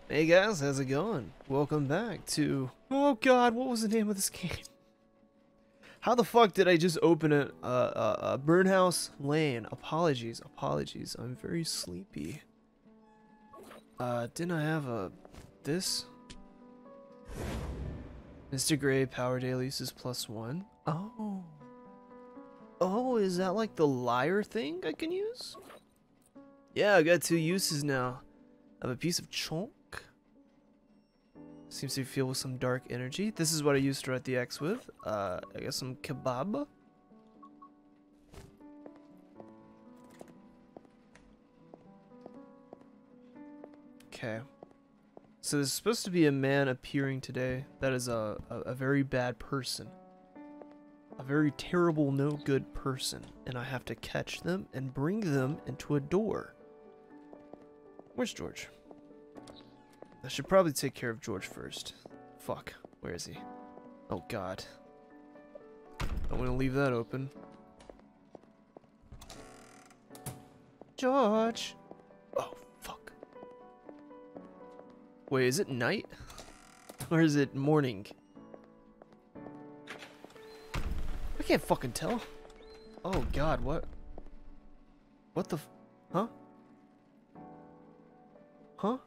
Hey guys, how's it going? Welcome back to... Oh god, what was the name of this game? How the fuck did I just open it? Burnhouse Lane. Apologies, apologies. I'm very sleepy. Didn't I have this? Mr. Gray power daily uses +1. Oh. Oh, is that like the liar thing I can use? Yeah, I got 2 uses now. I have a piece of chunk. Seems to feel with some dark energy. This is what I used to write the X with. I guess some kebab. Okay. So there's supposed to be a man appearing today that is a very bad person. A very terrible, no good person. And I have to catch them and bring them into a door. Where's George? I should probably take care of George first. Fuck. Where is he? Oh god. I'm gonna leave that open. George! Oh, fuck. Wait, is it night? Or is it morning? I can't fucking tell. Oh god, what? What the huh? Huh?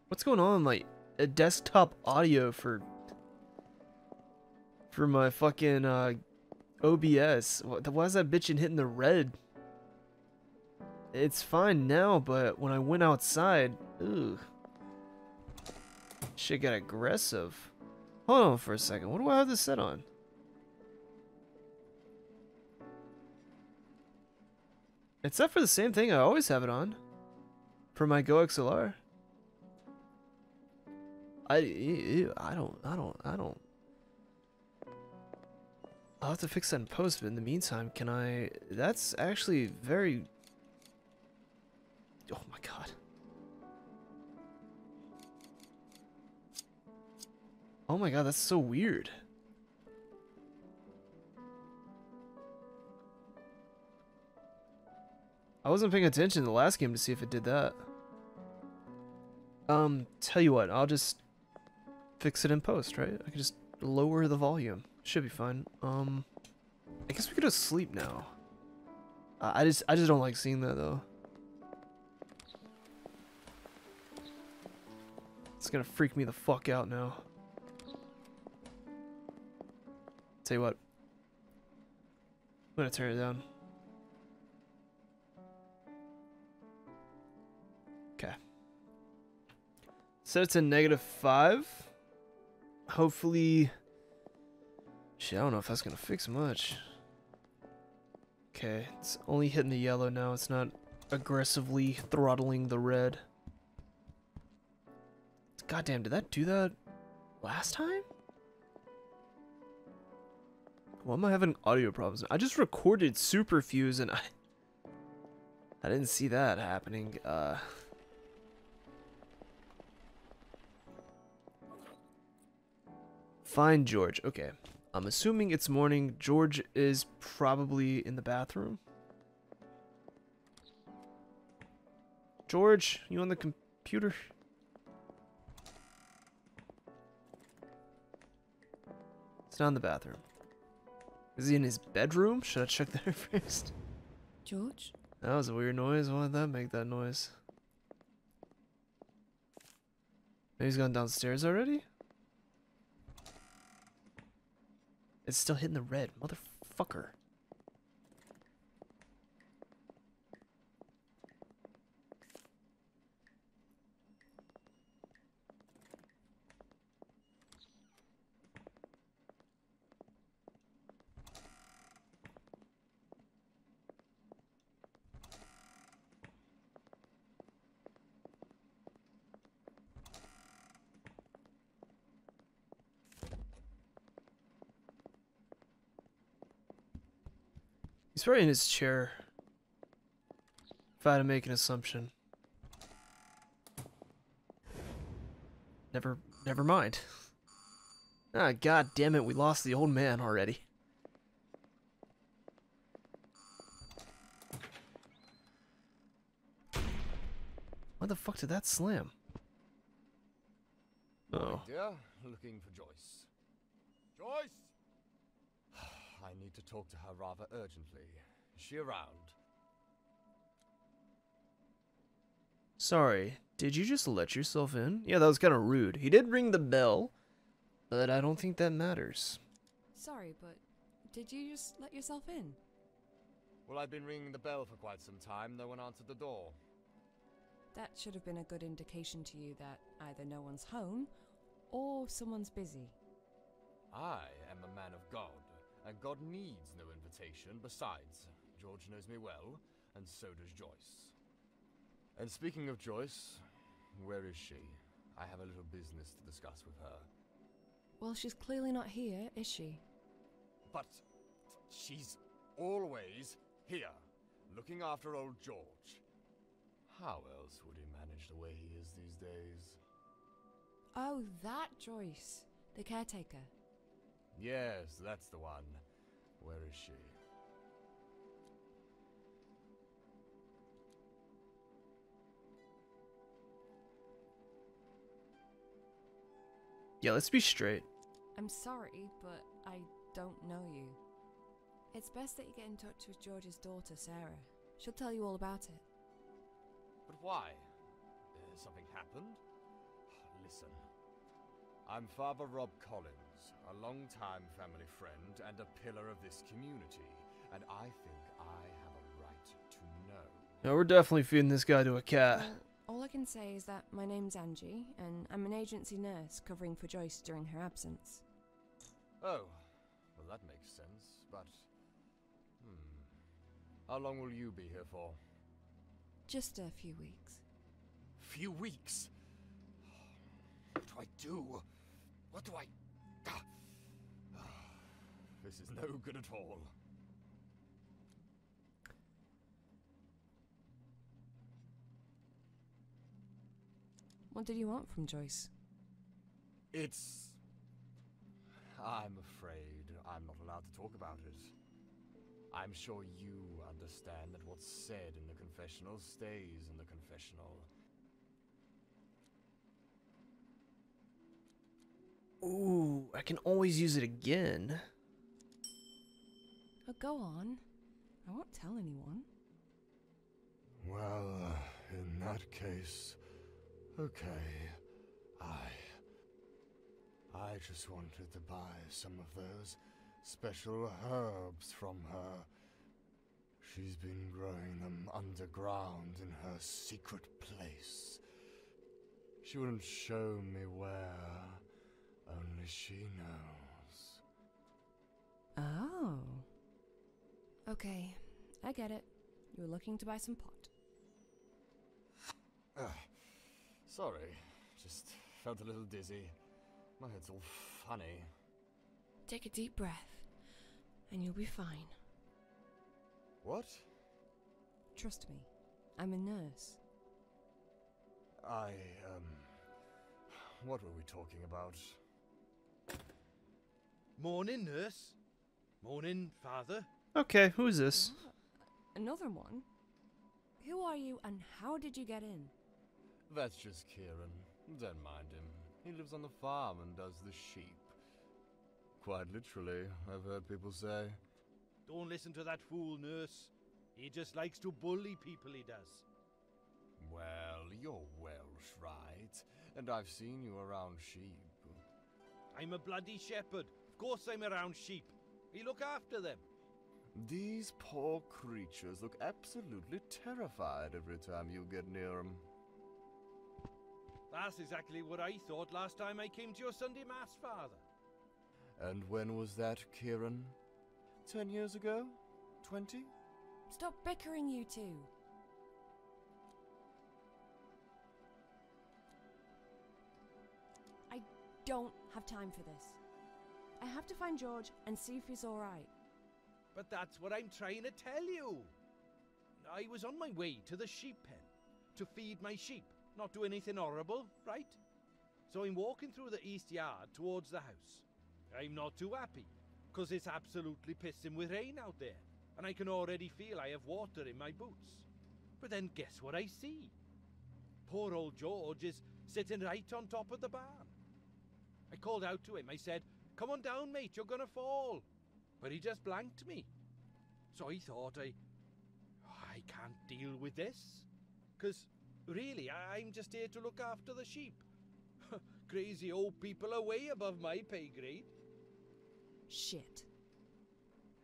What's going on with my desktop audio for my fucking OBS? Why is that bitchin' hitting the red? It's fine now, but when I went outside, ugh. Shit got aggressive. Hold on for a second. What do I have this set on? It's set for the same thing I always have it on. For my Go XLR. I don't. I'll have to fix that in post, but in the meantime, can I... That's actually very... Oh my god. Oh my god, that's so weird. I wasn't paying attention to the last game to see if it did that. Tell you what, I'll just fix it in post, right? I can just lower the volume. Should be fine. I guess we could just sleep now. I just don't like seeing that though. It's gonna freak me the fuck out now. Tell you what. I'm gonna turn it down. Okay. Set it to -5. Hopefully... Shit, I don't know if that's gonna fix much. Okay, it's only hitting the yellow now. It's not aggressively throttling the red. Goddamn, did that do that last time? Why am I having audio problems? I just recorded Superfuse and I didn't see that happening. Find George. Okay. I'm assuming it's morning. George is probably in the bathroom. George, you on the computer? It's not in the bathroom. Is he in his bedroom? Should I check there first? George? That was a weird noise. Why did that make that noise? Maybe he's gone downstairs already? It's still hitting the red, motherfucker. He's probably in his chair. If I had to make an assumption. Never mind. Ah, god damn it, we lost the old man already. Why the fuck did that slam? Oh. Dear, looking for Joyce. Joyce! I need to talk to her rather urgently. Is she around? Sorry, did you just let yourself in? Yeah, that was kind of rude. He did ring the bell, but I don't think that matters. Sorry, but did you just let yourself in? Well, I've been ringing the bell for quite some time. No one answered the door. That should have been a good indication to you that either no one's home or someone's busy. I am a man of God, and God needs no invitation. Besides, George knows me well, and so does Joyce. And speaking of Joyce, where is she? I have a little business to discuss with her. Well, she's clearly not here, is she? But she's always here, looking after old George. How else would he manage the way he is these days? Oh, that Joyce, the caretaker. Yes, that's the one. Where is she? Yeah, let's be straight. I'm sorry, but I don't know you. It's best that you get in touch with George's daughter, Sarah. She'll tell you all about it. But why? Has something happened? Listen, I'm Father Rob Collins, a long-time family friend and a pillar of this community, and I think I have a right to know. No, we're definitely feeding this guy to a cat. Well, all I can say is that my name's Angie, and I'm an agency nurse covering for Joyce during her absence. Oh, well that makes sense, but... How long will you be here for? Just a few weeks. Few weeks? What do I do? What do I... This is no good at all. What did you want from Joyce? It's... I'm afraid I'm not allowed to talk about it. I'm sure you understand that what's said in the confessional stays in the confessional. Ooh, I can always use it again. Oh, go on. I won't tell anyone. Well, in that case, okay. I just wanted to buy some of those special herbs from her. She's been growing them underground in her secret place. She wouldn't show me where, only she knows. Oh. Okay, I get it. You were looking to buy some pot. Sorry, just felt a little dizzy. My head's all funny. Take a deep breath, and you'll be fine. What? Trust me, I'm a nurse. What were we talking about? Morning, nurse. Morning, father. Okay, who's this? Another one? Who are you, and how did you get in? That's just Kieran. Don't mind him. He lives on the farm and does the sheep. Quite literally, I've heard people say. Don't listen to that fool, nurse. He just likes to bully people, he does. Well, you're Welsh, right? And I've seen you around sheep. I'm a bloody shepherd. Of course I'm around sheep. We look after them. These poor creatures look absolutely terrified every time you get near them. That's exactly what I thought last time I came to your Sunday Mass, father. And when was that, Kieran? 10 years ago? 20? Stop bickering, you two. I don't have time for this. I have to find George and see if he's alright. But that's what I'm trying to tell you. I was on my way to the sheep pen to feed my sheep, not do anything horrible, right? So I'm walking through the east yard towards the house. I'm not too happy, because it's absolutely pissing with rain out there, and I can already feel I have water in my boots. But then guess what I see? poor old George is sitting right on top of the barn. I called out to him. I said, "Come on down, mate, you're gonna fall." But he just blanked me. So I thought I can't deal with this. 'Cause really, I'm just here to look after the sheep. Crazy old people are way above my pay grade. Shit.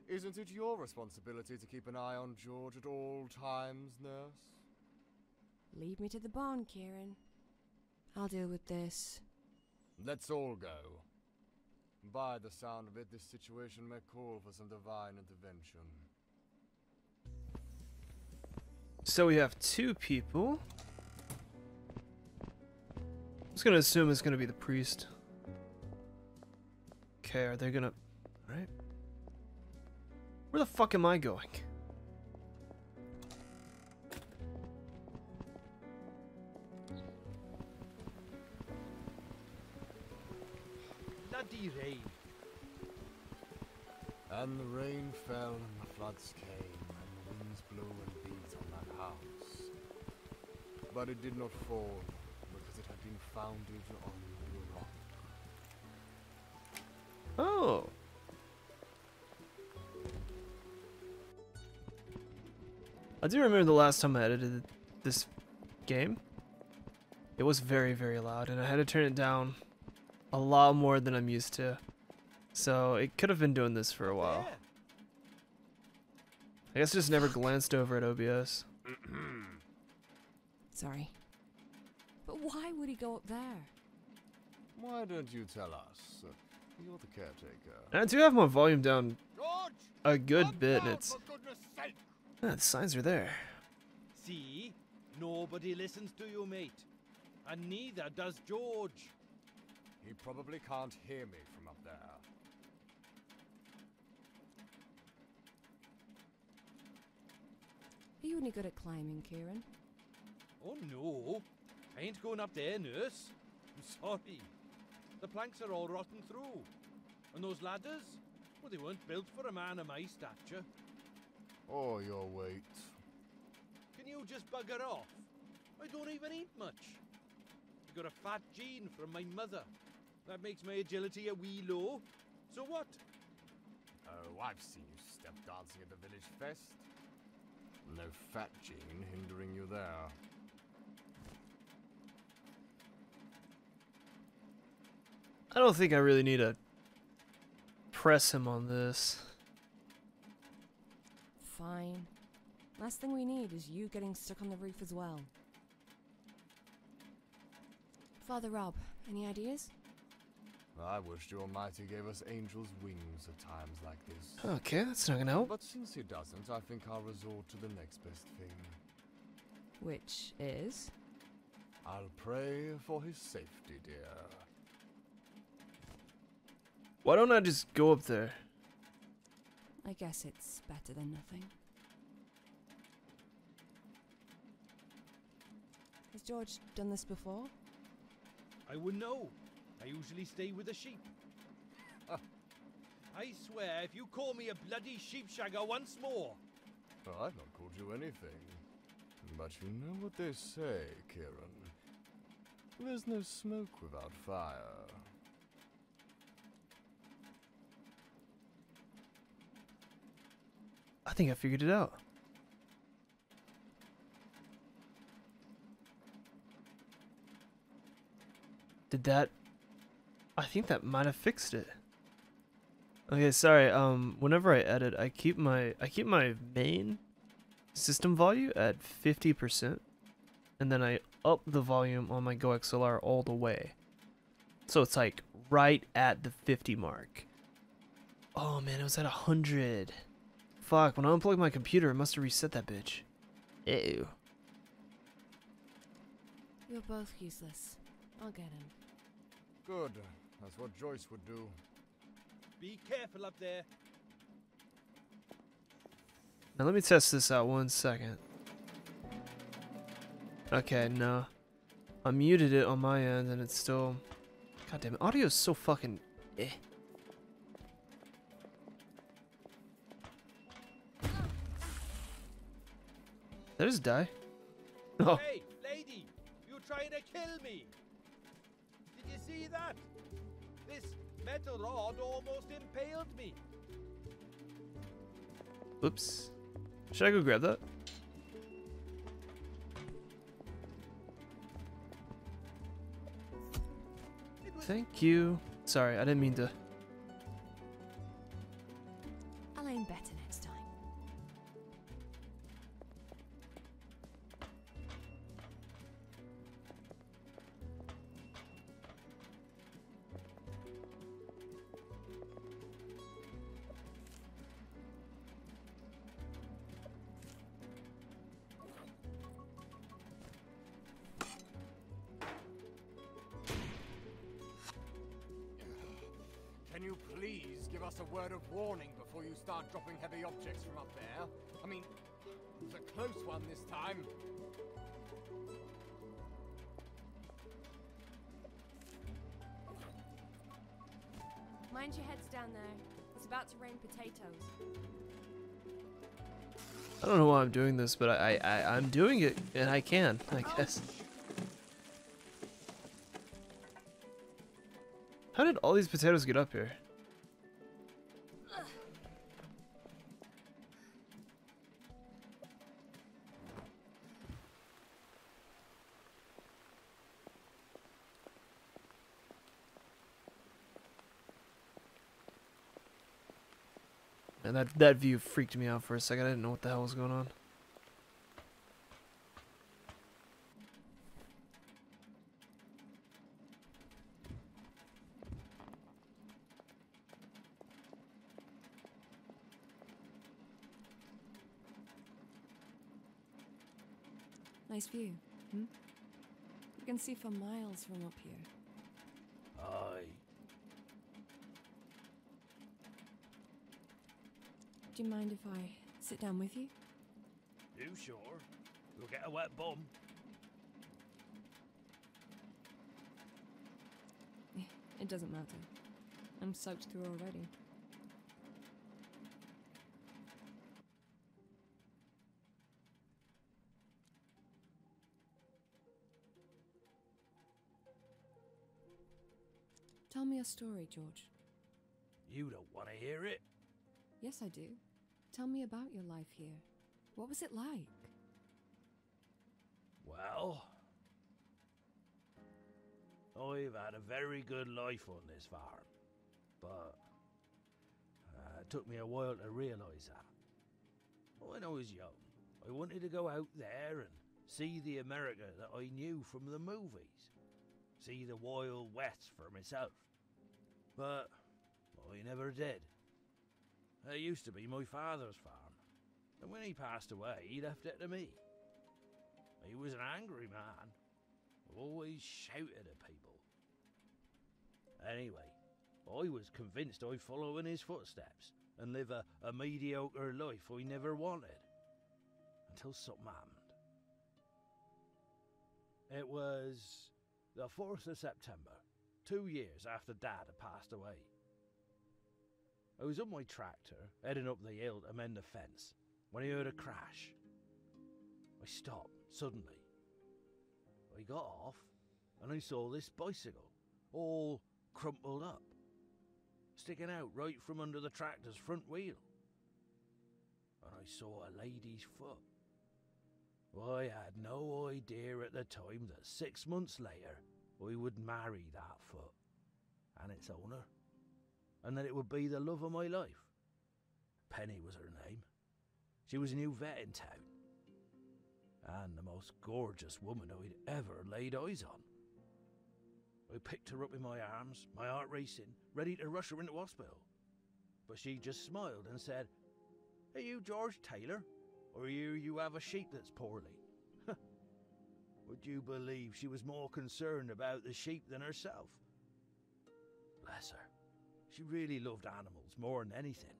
Isn't it your responsibility to keep an eye on George at all times, nurse? Lead me to the barn, Kieran. I'll deal with this. Let's all go. By the sound of it, this situation may call for some divine intervention. So we have 2 people. I'm just gonna assume it's gonna be the priest. Okay, are they gonna... Alright. Where the fuck am I going? Bloody rain. And the rain fell and the floods came, and the winds blew and beat on that house. But it did not fall, because it had been founded on the rock. Oh. I do remember the last time I edited this game. It was very, very loud, and I had to turn it down a lot more than I'm used to. So it could have been doing this for a while. There. I guess I just never glanced over at OBS. Sorry. But why would he go up there? Why don't you tell us? You're the caretaker. And I do have my volume down George! a good Come bit, and down, it's... for goodness sake! The signs are there. See? Nobody listens to you, mate. And neither does George. He probably can't hear me from up there. Are you any good at climbing, Kieran? Oh no. I ain't going up there, nurse. I'm sorry. The planks are all rotten through. And those ladders? Well, they weren't built for a man of my stature. Or your weight. Can you just bugger off? I don't even eat much. I got a fat gene from my mother. That makes my agility a wee low. So what? Oh, I've seen you step dancing at the village fest. No fat gene hindering you there. I don't think I really need to press him on this. Fine. Last thing we need is you getting stuck on the roof as well. Father Rob, any ideas? I wish the Almighty gave us angels' wings at times like this. Okay, that's not gonna help. But since he doesn't, I think I'll resort to the next best thing. Which is? I'll pray for his safety, dear. Why don't I just go up there? I guess it's better than nothing. Has George done this before? I wouldn't know. I usually stay with the sheep. I swear, if you call me a bloody sheepshagger once more... Well, I've not called you anything. But you know what they say, Kieran. There's no smoke without fire. I think I figured it out. Did that... I think that might have fixed it. Okay, sorry. Whenever I edit, I keep my main system volume at 50%, and then I up the volume on my Go XLR all the way. So it's like right at the 50 mark. Oh man, it was at 100. Fuck, when I unplugged my computer, it must have reset that bitch. Ew. You're both useless. I'll get him. Good. That's what Joyce would do. Be careful up there. Now let me test this out 1 second. Okay, no. I muted it on my end and it's still... God damn it, audio is so fucking... eh. Did I just die? Oh. Hey, lady! You trying to kill me. Did you see that? This metal rod almost impaled me. Oops. Should I go grab that? Thank you. Sorry, I didn't mean to. I'll aim better next time. Can you please give us a word of warning before you start dropping heavy objects from up there? I mean, it's a close one this time. Mind your heads down there. It's about to rain potatoes. I don't know why I'm doing this, but I'm doing it, and I can, I guess. How did all these potatoes get up here? And that view freaked me out for a second. I didn't know what the hell was going on. Nice view, hmm? You can see for miles from up here. Aye. Do you mind if I sit down with you? You sure? You'll get a wet bum. It doesn't matter. I'm soaked through already. Tell me a story, George. You don't want to hear it? Yes, I do. Tell me about your life here. What was it like? Well, I've had a very good life on this farm, but it took me a while to realise that. When I was young, I wanted to go out there and see the America that I knew from the movies, see the Wild West for myself, but I never did. It used to be my father's farm, and when he passed away, he left it to me. He was an angry man, always shouted at people. Anyway, I was convinced I'd follow in his footsteps and live a mediocre life I never wanted, until something happened. It was the 4th of September, 2 years after Dad had passed away. I was on my tractor, heading up the hill to mend the fence, when I heard a crash. I stopped, suddenly. I got off, and I saw this bicycle, all crumpled up, sticking out right from under the tractor's front wheel. And I saw a lady's foot. I had no idea at the time that 6 months later, I would marry that foot, and its owner. And that it would be the love of my life. Penny was her name. She was a new vet in town, and the most gorgeous woman I'd ever laid eyes on. I picked her up in my arms, my heart racing, ready to rush her into hospital. But she just smiled and said, "Are you George Taylor? Or you have a sheep that's poorly?" Would you believe she was more concerned about the sheep than herself? Bless her. She really loved animals more than anything.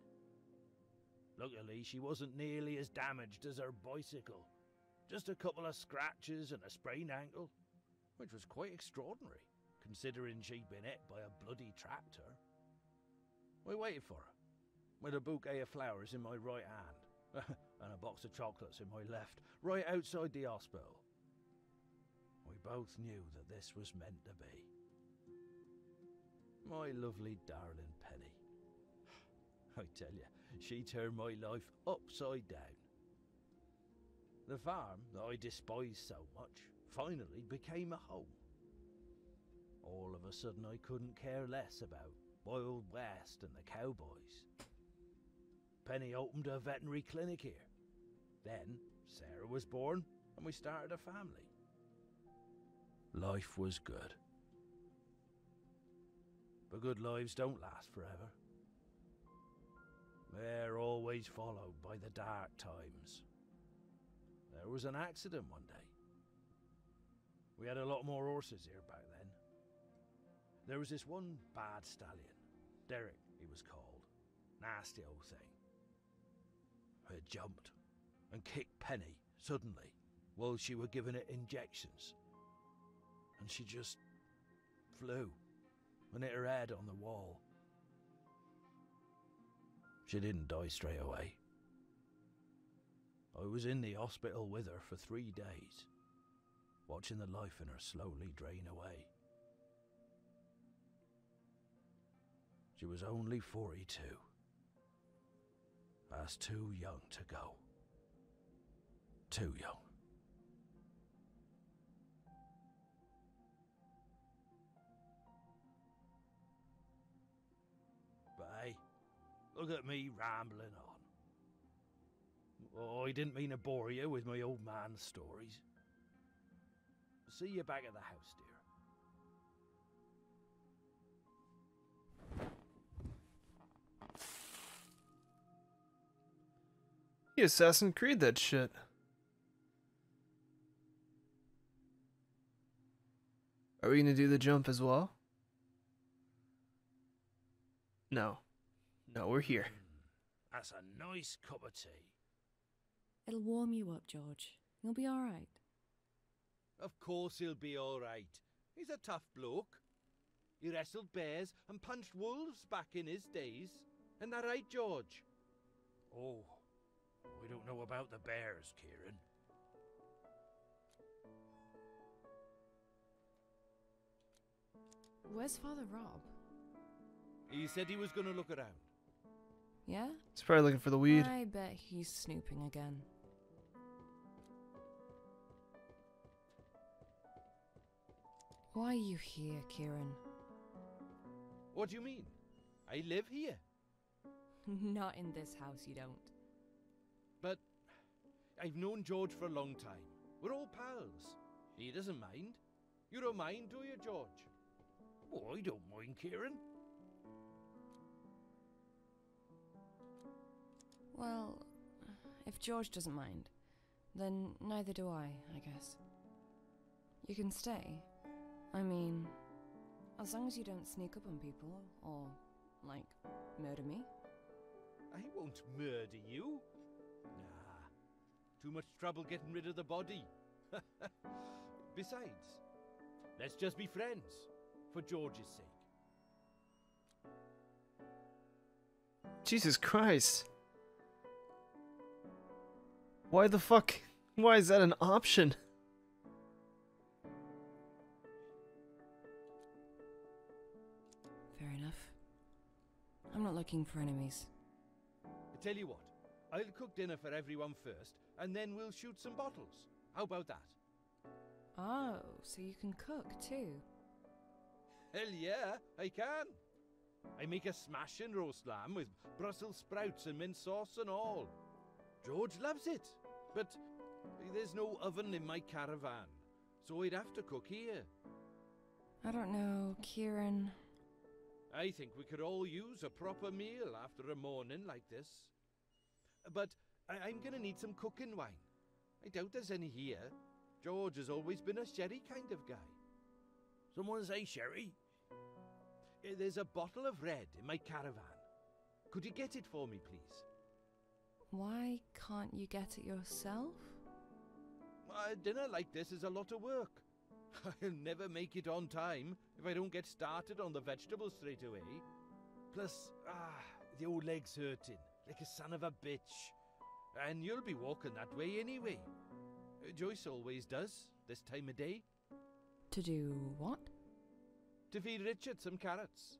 Luckily, she wasn't nearly as damaged as her bicycle. Just a couple of scratches and a sprained ankle, which was quite extraordinary, considering she'd been hit by a bloody tractor. I waited for her, with a bouquet of flowers in my right hand, and a box of chocolates in my left, right outside the hospital. I both knew that this was meant to be. My lovely darling Penny. I tell you, she turned my life upside down. The farm that I despised so much finally became a home. All of a sudden I couldn't care less about Wild West and the cowboys. Penny opened a veterinary clinic here. Then Sarah was born and we started a family. Life was good. But good lives don't last forever. They're always followed by the dark times. There was an accident one day. We had a lot more horses here back then. There was this one bad stallion. Derek, he was called. Nasty old thing. It jumped and kicked Penny suddenly while she were giving it injections. And she just flew and hit her head on the wall. She didn't die straight away. I was in the hospital with her for 3 days, watching the life in her slowly drain away. She was only 42. That's too young to go. Too young. But hey, look at me rambling on. Oh, I didn't mean to bore you with my old man's stories. See you back at the house, dear. He Assassin's Creed that shit. Are we gonna do the jump as well? No. No, we're here. That's a nice cup of tea. It'll warm you up, George. You'll be all right. Of course he'll be all right. He's a tough bloke. He wrestled bears and punched wolves back in his days. Isn't that right, George? Oh, we don't know about the bears, Kieran. Where's Father Rob? He said he was going to look around. Yeah? He's probably looking for the weed. I bet he's snooping again. Why are you here, Kieran? What do you mean? I live here. Not in this house, you don't. But I've known George for a long time. We're all pals. He doesn't mind. You don't mind, do you, George? Oh, I don't mind, Kieran. Well, if George doesn't mind, then neither do I guess. You can stay. I mean, as long as you don't sneak up on people, or, like, murder me. I won't murder you. Nah, too much trouble getting rid of the body. Besides, let's just be friends, for George's sake. Jesus Christ. Why the fuck? Why is that an option? Fair enough. I'm not looking for enemies. I tell you what, I'll cook dinner for everyone first, and then we'll shoot some bottles. How about that? Oh, so you can cook too? Hell yeah, I can. I make a smashing roast lamb with Brussels sprouts and mint sauce and all. George loves it, but there's no oven in my caravan, so I'd have to cook here. I don't know, Kieran. I think we could all use a proper meal after a morning like this. But I'm gonna need some cooking wine. I doubt there's any here. George has always been a sherry kind of guy. Someone say sherry? There's a bottle of red in my caravan. Could you get it for me, please? Why can't you get it yourself? A dinner like this is a lot of work. I'll never make it on time if I don't get started on the vegetables straight away. Plus, the old leg's hurting, like a son of a bitch. And you'll be walking that way anyway. Joyce always does, this time of day. To do what? To feed Richard some carrots.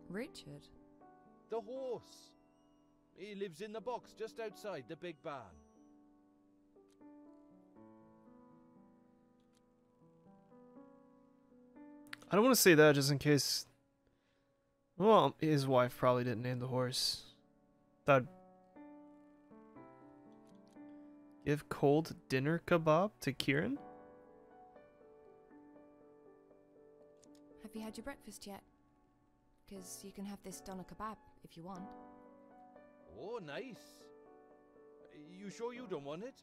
Richard? The horse. He lives in the box just outside the big barn. I don't want to say that just in case. Well, his wife probably didn't name the horse. Thought. Give cold dinner kebab to Kieran? Have you had your breakfast yet? Because you can have this doner kebab if you want. Oh, nice. You sure you don't want it?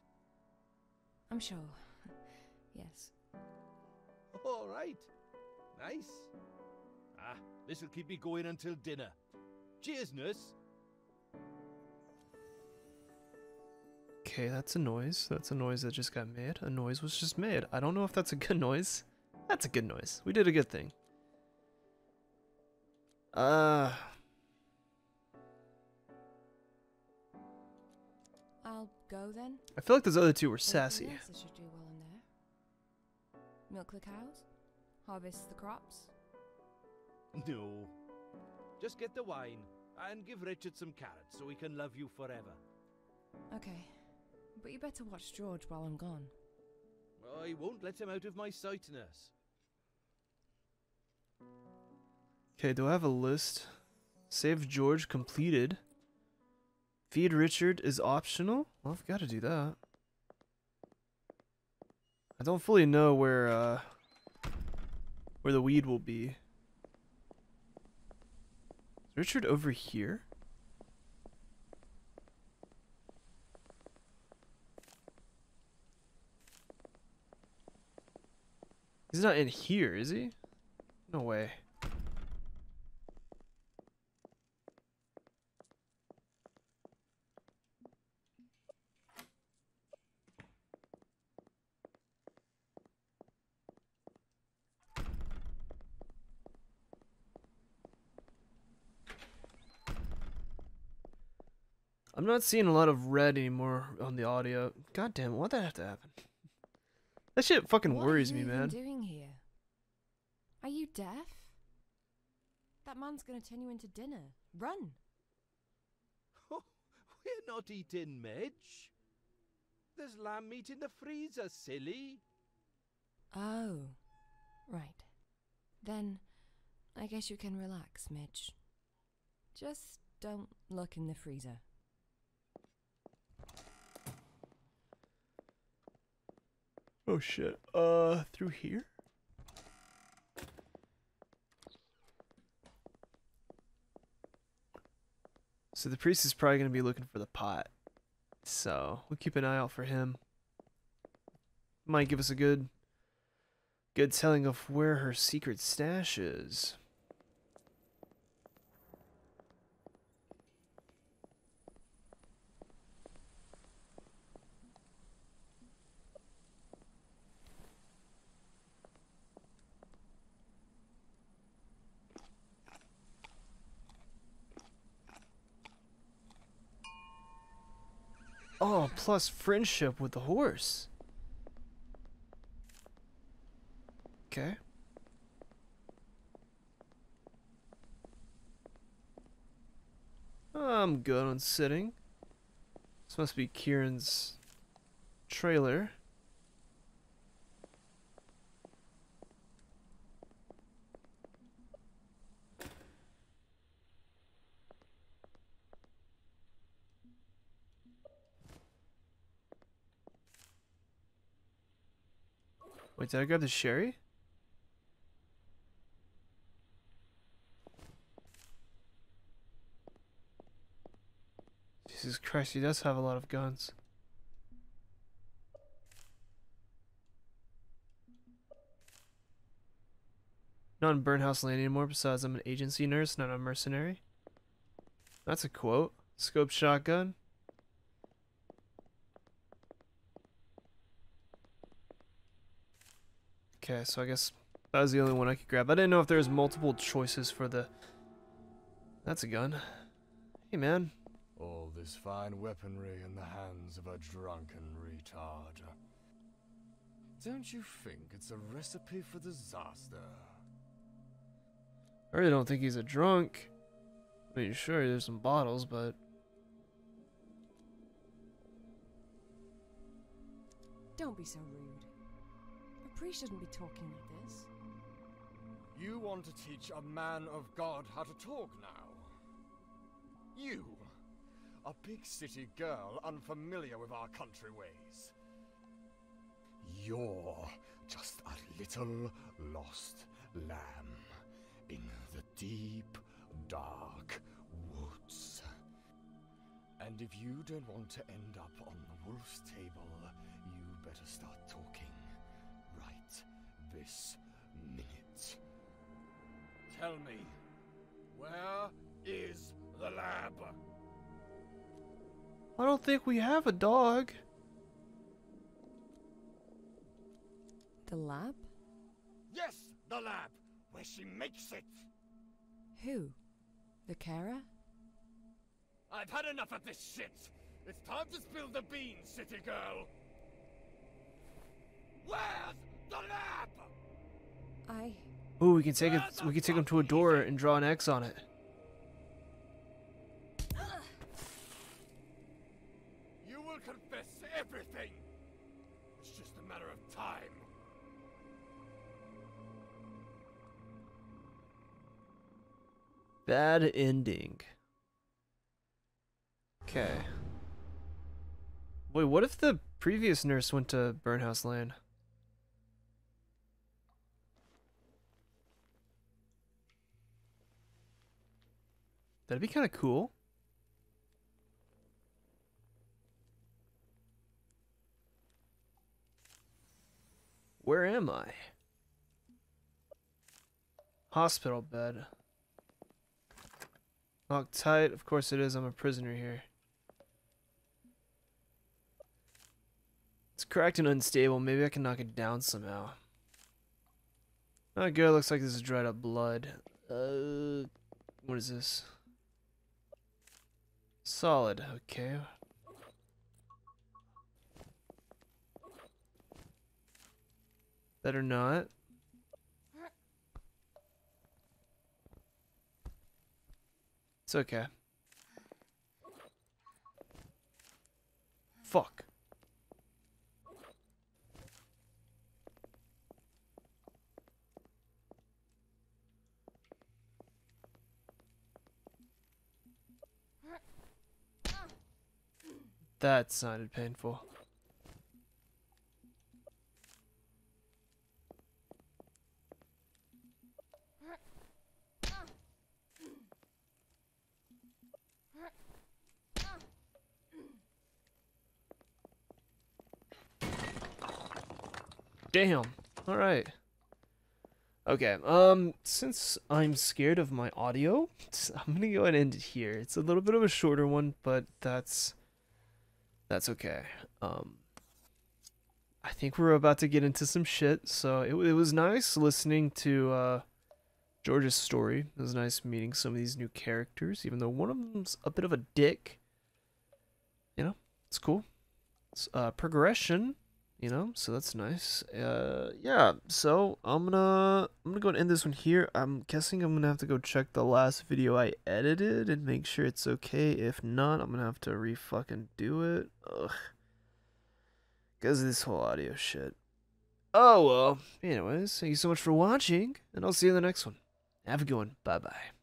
I'm sure. Yes. All right. Nice. Ah, this'll keep me going until dinner. Cheers, nurse. Okay, that's a noise. That's a noise that just got made. A noise was just made. I don't know if that's a good noise. That's a good noise. We did a good thing. I'll go then. I feel like those other two were Anything sassy. else I should do while I'm there? Milk the cows? Harvest the crops? No. Just get the wine and give Richard some carrots so he can love you forever. Okay. But you better watch George while I'm gone. I won't let him out of my sight, nurse. Okay, do I have a list? Save George completed. Feed Richard is optional? Well, I've got to do that. I don't fully know where the weed will be. Is Richard over here? He's not in here, is he? No way. I'm not seeing a lot of red anymore on the audio. God damn it, why'd that have to happen? That shit fucking worries me, man. What are you even doing here? Are you deaf? That man's gonna turn you into dinner. Run! Oh, we're not eating Midge. There's lamb meat in the freezer, silly. Oh, right. Then, I guess you can relax, Midge. Just don't look in the freezer. Oh shit. Through here? So the priest is probably gonna be looking for the pot. So we'll keep an eye out for him. Might give us a good telling of where her secret stash is. Oh, plus friendship with the horse. Okay. I'm good on sitting. This must be Kieran's trailer. Wait, did I grab the sherry? Jesus Christ, he does have a lot of guns. Not in Burnhouse Lane anymore, besides I'm an agency nurse, not a mercenary. That's a quote. Scope shotgun. Okay, so I guess that was the only one I could grab. I didn't know if there was multiple choices for the... That's a gun. Hey, man. All this fine weaponry in the hands of a drunken retard. Don't you think it's a recipe for disaster? I really don't think he's a drunk. I mean, sure, there's some bottles, but... Don't be so rude. A priest shouldn't be talking like this. You want to teach a man of God how to talk now? You, a big city girl unfamiliar with our country ways. You're just a little lost lamb in the deep, dark woods. And if you don't want to end up on the wolf's table, you better start talking right this minute. Tell me, where is the lab? I don't think we have a dog. The lab? Yes, the lab, where she makes it. Who? The carer? I've had enough of this shit. It's time to spill the beans, city girl. Where's the lab? Ooh, we can take it. We can take him to a door and draw an X on it. You will confess everything. It's just a matter of time. Bad ending. Okay. Wait, what if the previous nurse went to Burnhouse Lane? That'd be kind of cool. Where am I? Hospital bed. Locked tight. Of course it is. I'm a prisoner here. It's cracked and unstable. Maybe I can knock it down somehow. Oh, good. Looks like this is dried up blood. What is this? Solid. Okay. Better not. It's okay. Fuck. That sounded painful. Damn. All right. Okay. Since I'm scared of my audio, I'm gonna go ahead and end it here. It's a little bit of a shorter one, but that's okay. I think we're about to get into some shit. So it was nice listening to George's story. It was nice meeting some of these new characters, even though one of them's a bit of a dick. You know, it's cool. It's progression. You know, so that's nice. Yeah, so I'm gonna go and end this one here. I'm guessing I'm gonna have to go check the last video I edited and make sure it's okay. If not, I'm gonna have to re-fucking do it. Ugh. Because of this whole audio shit. Oh well. Anyways, thank you so much for watching, and I'll see you in the next one. Have a good one. Bye-bye.